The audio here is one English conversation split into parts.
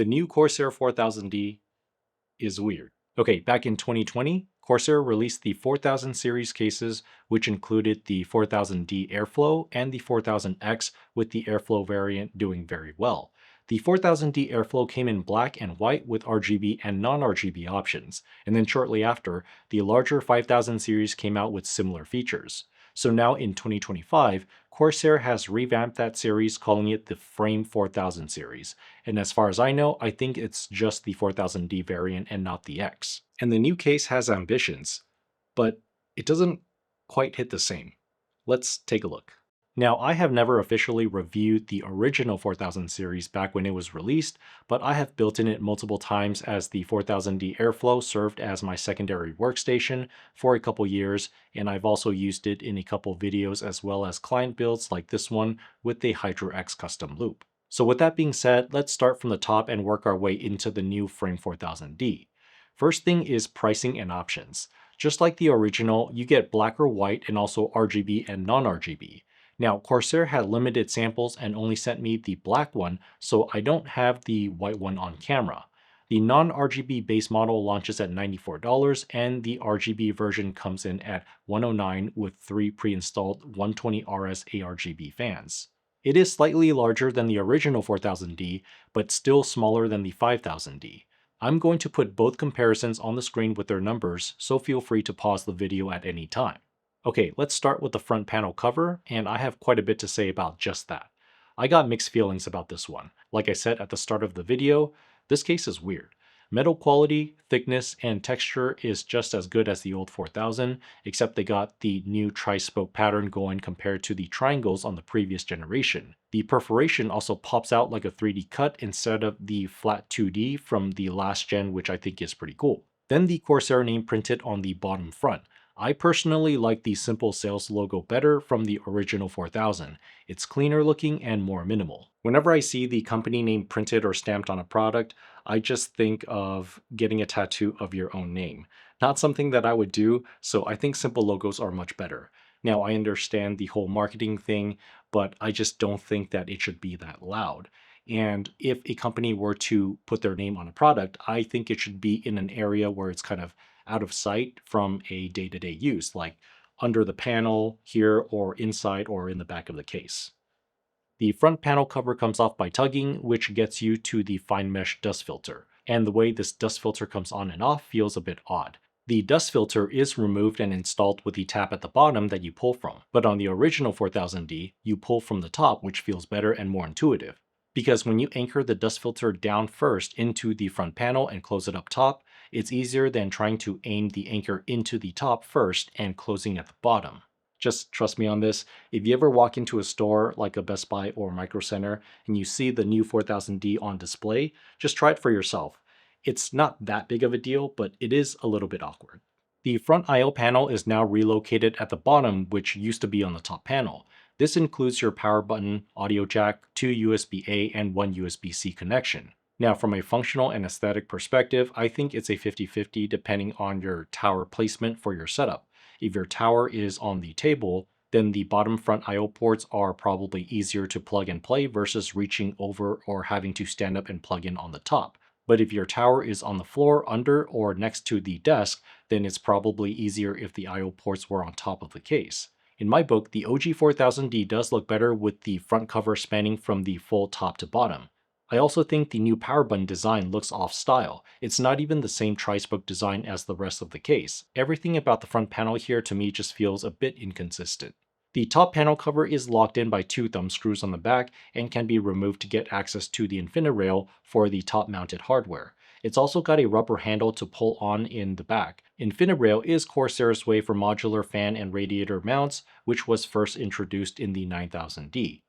The new Corsair 4000D is weird. Okay, back in 2020, Corsair released the 4000 series cases, which included the 4000D Airflow and the 4000X, with the Airflow variant doing very well. The 4000D Airflow came in black and white with RGB and non-RGB options, and then shortly after, the larger 5000 series came out with similar features. So now in 2025, Corsair has revamped that series, calling it the Frame 4000 series. And as far as I know, I think it's just the 4000D variant and not the X. And the new case has ambitions, but it doesn't quite hit the same. Let's take a look. Now, I have never officially reviewed the original 4000 series back when it was released, but I have built in it multiple times as the 4000D Airflow served as my secondary workstation for a couple years, and I've also used it in a couple videos as well as client builds like this one with the Hydra X custom loop. So with that being said, let's start from the top and work our way into the new Frame 4000D. First thing is pricing and options. Just like the original, you get black or white and also RGB and non-RGB. Now, Corsair had limited samples and only sent me the black one, so I don't have the white one on camera. The non-RGB base model launches at $94, and the RGB version comes in at $109 with 3 pre-installed 120RS ARGB fans. It is slightly larger than the original 4000D, but still smaller than the 5000D. I'm going to put both comparisons on the screen with their numbers, so feel free to pause the video at any time. Okay, let's start with the front panel cover, and I have quite a bit to say about just that. I got mixed feelings about this one. Like I said at the start of the video, this case is weird. Metal quality, thickness, and texture is just as good as the old 4000, except they got the new tri-spoke pattern going compared to the triangles on the previous generation. The perforation also pops out like a 3D cut instead of the flat 2D from the last gen, which I think is pretty cool. Then the Corsair name printed on the bottom front. I personally like the simple sales logo better from the original 4000. It's cleaner looking and more minimal. Whenever I see the company name printed or stamped on a product, I just think of getting a tattoo of your own name. Not something that I would do, so I think simple logos are much better. Now, I understand the whole marketing thing, but I just don't think that it should be that loud. And if a company were to put their name on a product, I think it should be in an area where it's kind of out of sight from a day-to-day use, like under the panel here or inside or in the back of the case. The front panel cover comes off by tugging, which gets you to the fine mesh dust filter. And the way this dust filter comes on and off feels a bit odd. The dust filter is removed and installed with the tab at the bottom that you pull from, but on the original 4000D, you pull from the top, which feels better and more intuitive. Because when you anchor the dust filter down first into the front panel and close it up top, it's easier than trying to aim the anchor into the top first and closing at the bottom. Just trust me on this. If you ever walk into a store like a Best Buy or Micro Center and you see the new 4000D on display, just try it for yourself. It's not that big of a deal, but it is a little bit awkward. The front I/O panel is now relocated at the bottom, which used to be on the top panel. This includes your power button, audio jack, 2 USB-A, and 1 USB-C connection. Now, from a functional and aesthetic perspective, I think it's a 50-50 depending on your tower placement for your setup. If your tower is on the table, then the bottom front I/O ports are probably easier to plug and play versus reaching over or having to stand up and plug in on the top. But if your tower is on the floor, under, or next to the desk, then it's probably easier if the I/O ports were on top of the case. In my book, the OG 4000D does look better with the front cover spanning from the full top to bottom. I also think the new power button design looks off style. It's not even the same tri-spoke design as the rest of the case. Everything about the front panel here to me just feels a bit inconsistent. The top panel cover is locked in by 2 thumb screws on the back and can be removed to get access to the InfiniRail for the top mounted hardware. It's also got a rubber handle to pull on in the back. InfiniRail is Corsair's way for modular fan and radiator mounts, which was first introduced in the 9000D.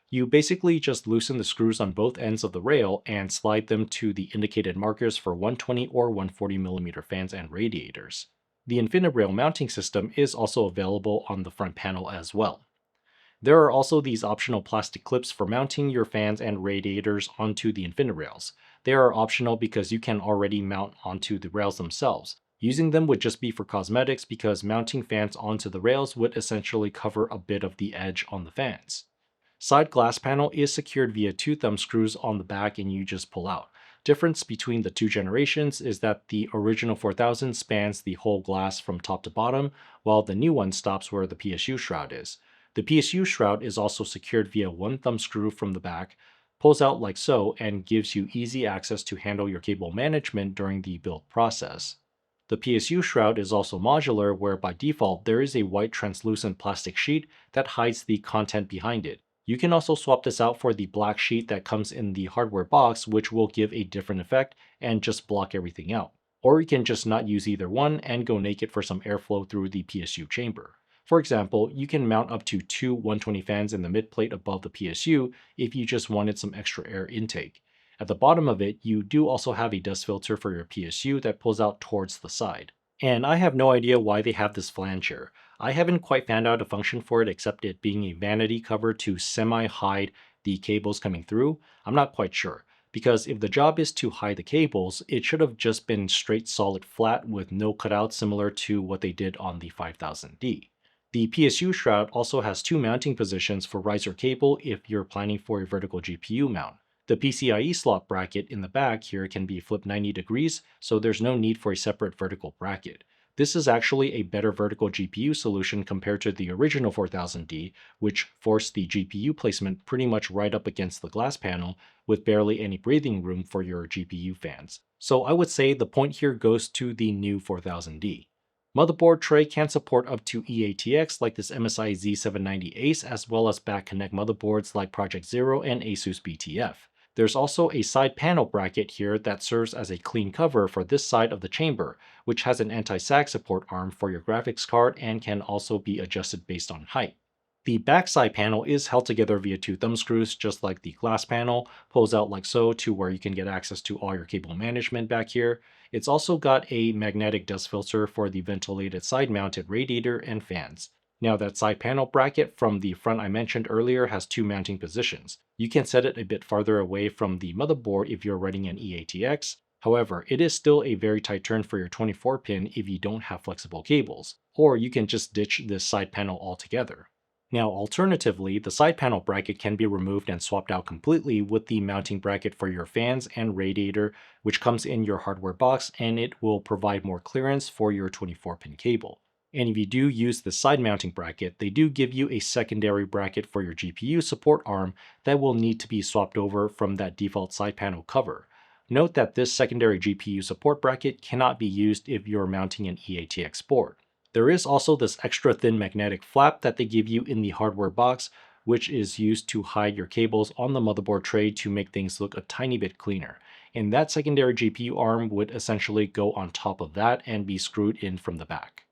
You basically just loosen the screws on both ends of the rail and slide them to the indicated markers for 120 or 140mm fans and radiators. The InfiniRail mounting system is also available on the front panel as well. There are also these optional plastic clips for mounting your fans and radiators onto the InfiniRails. They are optional because you can already mount onto the rails themselves. Using them would just be for cosmetics because mounting fans onto the rails would essentially cover a bit of the edge on the fans. Side glass panel is secured via 2 thumb screws on the back and you just pull out. Difference between the two generations is that the original 4000 spans the whole glass from top to bottom, while the new one stops where the PSU shroud is. The PSU shroud is also secured via 1 thumb screw from the back, pulls out like so, and gives you easy access to handle your cable management during the build process. The PSU shroud is also modular, where by default there is a white translucent plastic sheet that hides the content behind it. You can also swap this out for the black sheet that comes in the hardware box, which will give a different effect and just block everything out. Or you can just not use either one and go naked for some airflow through the PSU chamber. For example, you can mount up to 2 120 fans in the midplate above the PSU if you just wanted some extra air intake. At the bottom of it, you do also have a dust filter for your PSU that pulls out towards the side. And I have no idea why they have this flange here. I haven't quite found out a function for it except it being a vanity cover to semi-hide the cables coming through. I'm not quite sure, because if the job is to hide the cables, it should have just been straight solid flat with no cutouts similar to what they did on the 5000D. The PSU shroud also has 2 mounting positions for riser cable if you're planning for a vertical GPU mount. The PCIe slot bracket in the back here can be flipped 90 degrees, so there's no need for a separate vertical bracket. This is actually a better vertical GPU solution compared to the original 4000D, which forced the GPU placement pretty much right up against the glass panel with barely any breathing room for your GPU fans. So I would say the point here goes to the new 4000D. Motherboard tray can support up to eATX like this MSI Z790 Ace, as well as back connect motherboards like Project Zero and Asus BTF. There's also a side panel bracket here that serves as a clean cover for this side of the chamber, which has an anti-sag support arm for your graphics card and can also be adjusted based on height. The backside panel is held together via 2 thumb screws, just like the glass panel, pulls out like so to where you can get access to all your cable management back here. It's also got a magnetic dust filter for the ventilated side-mounted radiator and fans. Now that side panel bracket from the front I mentioned earlier has 2 mounting positions. You can set it a bit farther away from the motherboard if you're running an eATX. However, it is still a very tight turn for your 24-pin if you don't have flexible cables, or you can just ditch this side panel altogether. Now alternatively, the side panel bracket can be removed and swapped out completely with the mounting bracket for your fans and radiator, which comes in your hardware box, and it will provide more clearance for your 24-pin cable. And if you do use the side mounting bracket, they do give you a secondary bracket for your GPU support arm that will need to be swapped over from that default side panel cover. Note that this secondary GPU support bracket cannot be used if you're mounting an eATX board. There is also this extra thin magnetic flap that they give you in the hardware box, which is used to hide your cables on the motherboard tray to make things look a tiny bit cleaner. And that secondary GPU arm would essentially go on top of that and be screwed in from the back.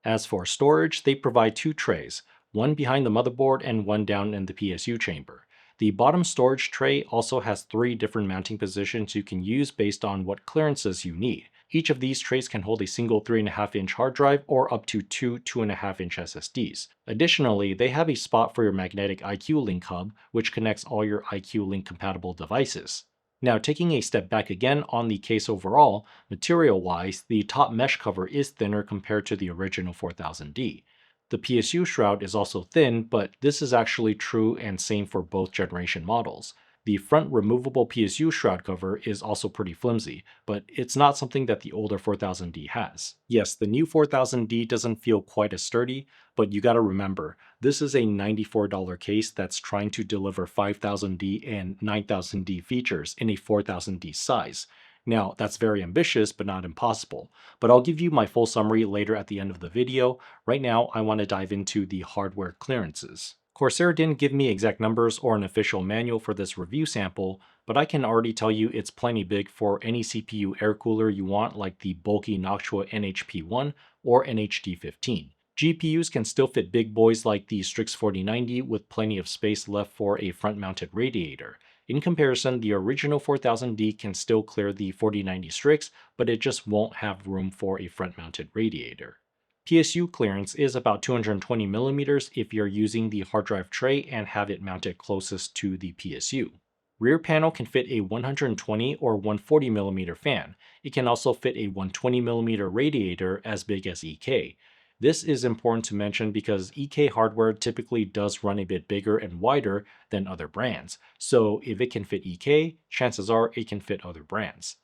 As for storage, they provide 2 trays, one behind the motherboard and one down in the PSU chamber. The bottom storage tray also has 3 different mounting positions you can use based on what clearances you need. Each of these trays can hold a single 3.5-inch hard drive or up to 2 2.5-inch SSDs. Additionally, they have a spot for your magnetic IQ Link hub, which connects all your IQ Link compatible devices. Now, taking a step back again on the case overall, material-wise, the top mesh cover is thinner compared to the original 4000D. The PSU shroud is also thin, but this is actually true and same for both generation models. The front removable PSU shroud cover is also pretty flimsy, but it's not something that the older 4000D has. Yes, the new 4000D doesn't feel quite as sturdy, but you gotta remember, this is a $94 case that's trying to deliver 5000D and 9000D features in a 4000D size. Now, that's very ambitious, but not impossible. But I'll give you my full summary later at the end of the video. Right now, I want to dive into the hardware clearances. Corsair didn't give me exact numbers or an official manual for this review sample, but I can already tell you it's plenty big for any CPU air cooler you want, like the bulky Noctua NHP1 or NHD15. GPUs can still fit big boys like the Strix 4090 with plenty of space left for a front-mounted radiator. In comparison, the original 4000D can still clear the 4090 Strix, but it just won't have room for a front-mounted radiator. PSU clearance is about 220mm if you're using the hard drive tray and have it mounted closest to the PSU. Rear panel can fit a 120 or 140mm fan. It can also fit a 120mm radiator as big as EK. This is important to mention because EK hardware typically does run a bit bigger and wider than other brands, so if it can fit EK, chances are it can fit other brands.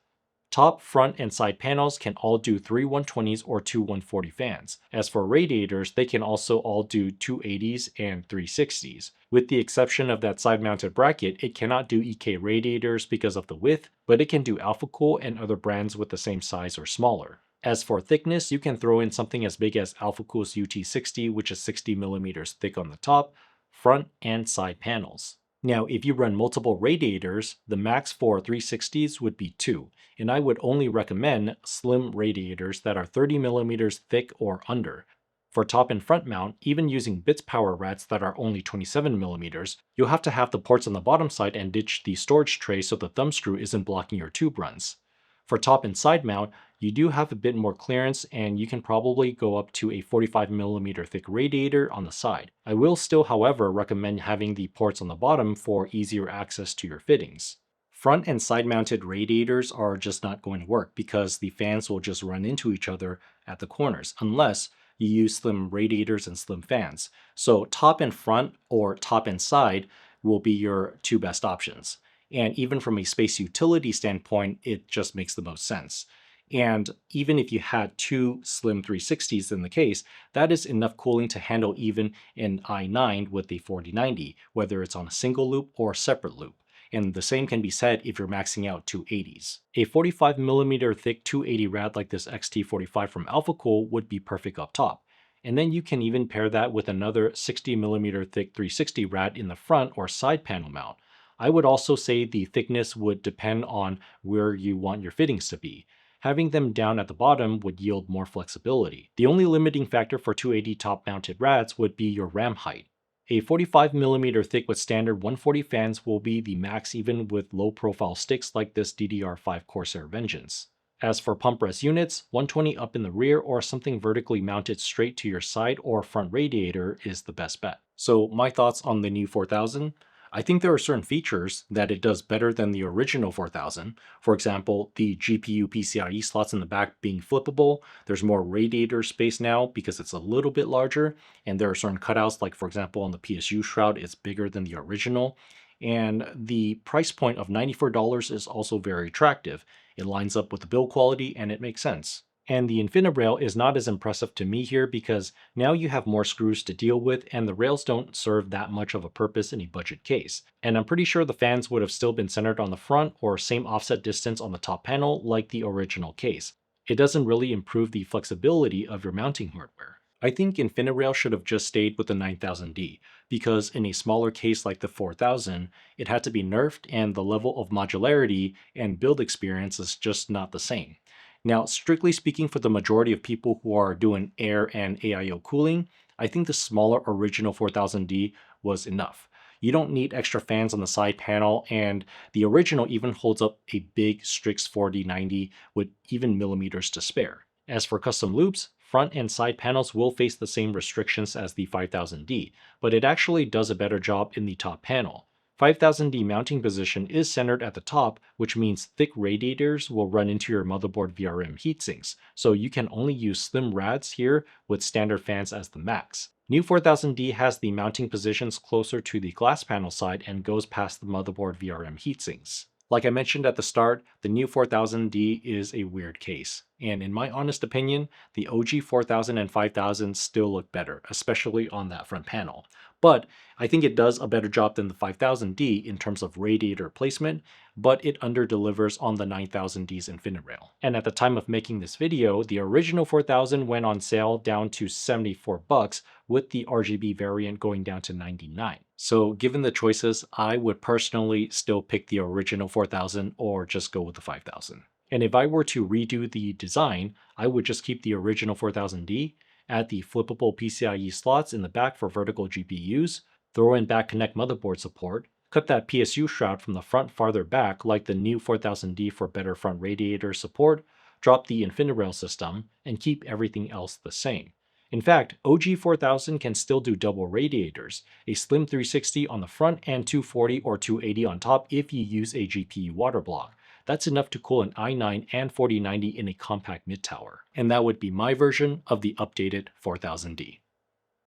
Top, front, and side panels can all do three 120s or two 140 fans. As for radiators, they can also all do 280s and 360s. With the exception of that side-mounted bracket, it cannot do EK radiators because of the width, but it can do AlphaCool and other brands with the same size or smaller. As for thickness, you can throw in something as big as AlphaCool's UT60, which is 60mm thick on the top, front, and side panels. Now, if you run multiple radiators, the max for 360s would be 2, and I would only recommend slim radiators that are 30mm thick or under. For top and front mount, even using bits power rats that are only 27mm, you'll have to have the ports on the bottom side and ditch the storage tray so the thumb screw isn't blocking your tube runs. For top and side mount, you do have a bit more clearance and you can probably go up to a 45mm thick radiator on the side. I will still, however, recommend having the ports on the bottom for easier access to your fittings. Front and side mounted radiators are just not going to work because the fans will just run into each other at the corners unless you use slim radiators and slim fans. So top and front or top and side will be your two best options. And even from a space utility standpoint, it just makes the most sense. And even if you had two slim 360s in the case, that is enough cooling to handle even an i9 with a 4090, whether it's on a single loop or separate loop. And the same can be said if you're maxing out 280s. A 45mm thick 280 rad like this XT45 from AlphaCool would be perfect up top. And then you can even pair that with another 60mm thick 360 rad in the front or side panel mount. I would also say the thickness would depend on where you want your fittings to be. Having them down at the bottom would yield more flexibility. The only limiting factor for 280 top-mounted rads would be your ram height. A 45mm thick with standard 140 fans will be the max even with low-profile sticks like this DDR5 Corsair Vengeance. As for pump rest units, 120 up in the rear or something vertically mounted straight to your side or front radiator is the best bet. So my thoughts on the new 4000? I think there are certain features that it does better than the original 4000. For example, the GPU PCIe slots in the back being flippable. There's more radiator space now because it's a little bit larger. And there are certain cutouts, like for example on the PSU shroud, it's bigger than the original. And the price point of $94 is also very attractive. It lines up with the build quality and it makes sense. And the InfiniRail is not as impressive to me here because now you have more screws to deal with and the rails don't serve that much of a purpose in a budget case. And I'm pretty sure the fans would have still been centered on the front or same offset distance on the top panel like the original case. It doesn't really improve the flexibility of your mounting hardware. I think InfiniRail should have just stayed with the 9000D because in a smaller case like the 4000, it had to be nerfed and the level of modularity and build experience is just not the same. Now, strictly speaking, for the majority of people who are doing air and AIO cooling, I think the smaller original 4000D was enough. You don't need extra fans on the side panel, and the original even holds up a big Strix 4090 with even millimeters to spare. As for custom loops, front and side panels will face the same restrictions as the 5000D, but it actually does a better job in the top panel. 5000D mounting position is centered at the top, which means thick radiators will run into your motherboard VRM heatsinks, so you can only use slim rads here with standard fans as the max. New 4000D has the mounting positions closer to the glass panel side and goes past the motherboard VRM heatsinks. Like I mentioned at the start, the new 4000D is a weird case, and in my honest opinion, the OG 4000 and 5000 still look better, especially on that front panel. But I think it does a better job than the 5000D in terms of radiator placement, but it underdelivers on the 9000D's InfiniRail. And at the time of making this video, the original 4000 went on sale down to $74, with the RGB variant going down to $99. So given the choices, I would personally still pick the original 4000 or just go with the 5000. And if I were to redo the design, I would just keep the original 4000D, add the flippable PCIe slots in the back for vertical GPUs, throw in back connect motherboard support, cut that PSU shroud from the front farther back like the new 4000D for better front radiator support, drop the InfiniRail system, and keep everything else the same. In fact, OG 4000 can still do double radiators, a slim 360 on the front and 240 or 280 on top if you use a GPU water block. That's enough to cool an i9 and 4090 in a compact mid-tower. And that would be my version of the updated 4000D.